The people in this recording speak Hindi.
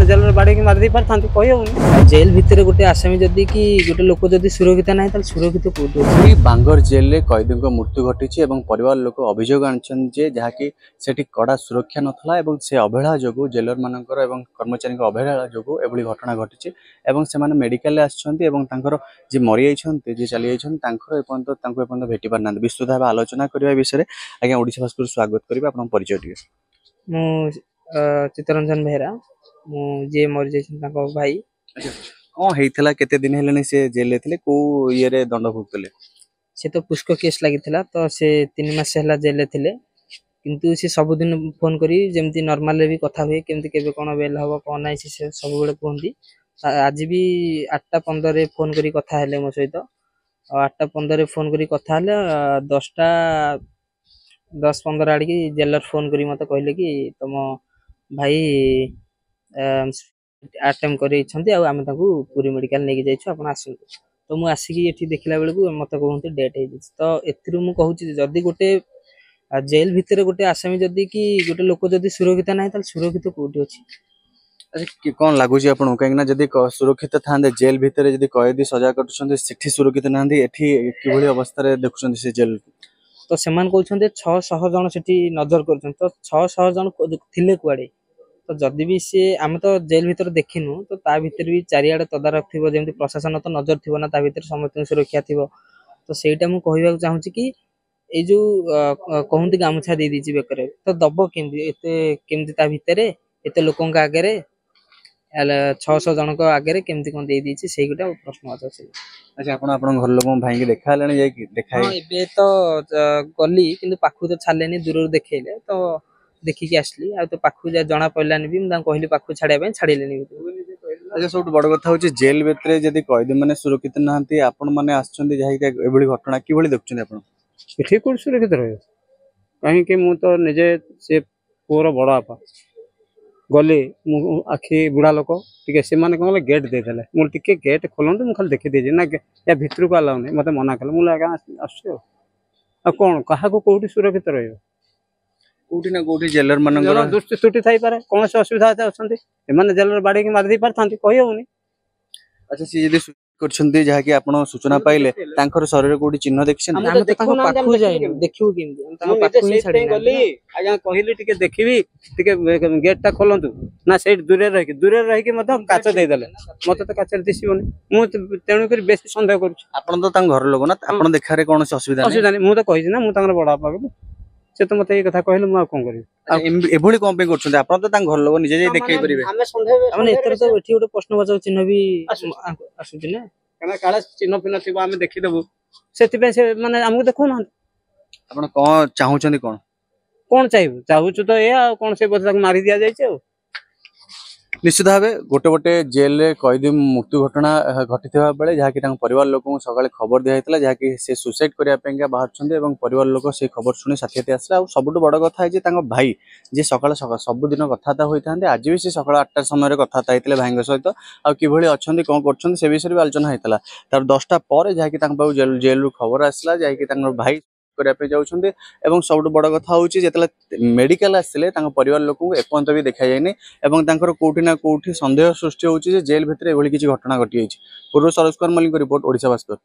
जेल बाड़ी की मारी पारि कही हम जेल भितर गोटे आसामी जदि कि गोटे लोक जदि सुरक्षित ना सुरक्षित कौटी बांगर जेल रे कैदी मृत्यु घटी परिवार लोक अभियोग आनी जहाँकि सेठी कड़ा सुरक्षा नथला एवं से अवहेला जो जेलर मानकर एवं कर्मचारी अवहेला जो एभली घटना घटी से मेडिकल आसर जी मरी जाइए जी चली जाइए भेटी पार ना विस्तृत भाव आलोचना करने विषय आज्ञा ओडिशा भास्कर स्वागत करेंगे आप परिचय टे मु चित्तरंजन बेहरा जी मरी जाइए भाई कौन होता केते दिन है से जेल थे कौ ये दंड भुगतले से तो पुष्क केस लगी तो से 3 मास है जेल थे किंतु से सबुदिन फोन करी जमती नॉर्मल भी कथा हुए केमती केबे कोन बेल हबो कोन नै से सब बेले कहंती आज भी 8:15 रे फोन करी कथा हेले मो सहित 8:15 रे फोन करी कथा हेले 10:15 आड़ी जेलर फोन करी मते कहले कि तुम भाई अटेम्प्ट करी छंती आ आमे ताकू पूरी मेडिकल नेकी जाइछु आपण आसु तो मु आसी एठी देखिला बेलकू मते कहंती डेट हे तो एथिरु मु कहूची जदी गोटे जेल भितर गोटे आसामी जदि कि गोटे लोक जदि सुरक्षित ना सुरक्षित कौटी अच्छी अच्छा कौन लगुच आपको कहीं जदि सुरक्षित था जेल भितर जदि कैदी सजा कर सुरक्षित ना कि अवस्था देखुं से जेल तो से कहते 600 जन से नजर कर तो 600 जन थिले कुआड़े तो जदि भी सी आम तो जेल भितर देखिनु तो ता भितर भी चारिआडे तदारख थी जमी प्रशासन तो नजर थी ना ता भितर समस्त सुरक्षा थी तो सेटा मु कहबा चाहूँगी कि ये जो कहते गामुछा दे दी बेकर तो दब केमती ता भितर एत लोक आगे 600 जन आगे केमती कौन दे दी से गोटे प्रश्न अच्छे अच्छा आप घर लोक भाई देखा देखा ए तो गली कि पाखु तो छाड़े दूर देखले तो देखिकी आसली आ तो पाखु जा जना पड़ानी भी कहली पाखु छाड़ापी छाड़े अच्छा सब बड़ कथा हूँ जेल भितर जब कैदी मैंने सुरक्षित ना आपण मैंने आसभली घटना कि देखुं आप ठीक कौन सुरक्षित रहे कहीं मु तो निजे से पुअर बड़ बापा गली आखि बुढ़ा लोक टे से कौन गेट देदेले मुझे टे गेट खोलते मुझे खाली देखी दीजिए ना या भितर को अलाउ नहीं मत मना कले मुझे आस कौन क्या कौटी सुरक्षित रही ना कौटी जेलर मान दृष्टि त्रुटि थी पारे कौन से असुविधा अच्छा जेल बाड़ी की मारी पारि कही हूँ अच्छा सी यदि करछंती जहा कि आपण सूचना पाइले तांकर शरीर कोडी चिन्ह देखछन हम तो तांको पाखु जाई देखिउ केमती हम तांको पाखु ही छाडी गली आजा कहिली टिके देखिबी टिके गेट ता खोलंतु ना सेट दूर रह के मत काच दे देले मते तो काच दिसिबोनी मु तेनु कर बेसी संदेह करू आपण तो तांग घर लोग ना आपण देखारे कोन से असुविधा नहीं मु तो कहि ना मु तांगर बडा पागल से तो मते ए कथा कहले मु कोन करी एभली कोन पे करछन आपण तो तांग घर लोग निजे जे देखाई परिबे हम संदेह हम एतर तो एठी गोटे प्रश्नवाचक चिन्ह भी आसुची ना कना काला चिन्ह फिन थिबा हम देखि देबु सेति पे से माने हमको देखो ना आपण कोन चाहउछन कोन चाहू तो ए कोन से बस मारी दिया जाय छै निश्चित भाव गोटे गोटे जेल कैदी मृत्यु घटना घटी बेले जहाँकि परिवार लोक सका खबर दिखाई जहाँकि से सुसाइड करने बाहर परिवार लोक से खबर शुणी साथी आसला और सबुठ बड़ कथा है भाई जी सका सबुदिन कथा होता आज भी से सका 8टा समय कथा होते भाई सहित आ कि अच्छा कौन कर से विषय भी आलोचना होता है 10टा पर जहाँकि जेल रू खबर आसला जहाँकि भाई जाउछन्ते एवं सब बड़ कथा हूँ जो मेडिकल आसते परिवार लोक एपर्यंत भी देखा जाए एवं कौटी ना कौटी सन्देह सृष्टि होची जेल भितर एभली किसी घटना घटी पूर्व सरोज कुमार मल्लिक रिपोर्ट ओडिशा भास्कर।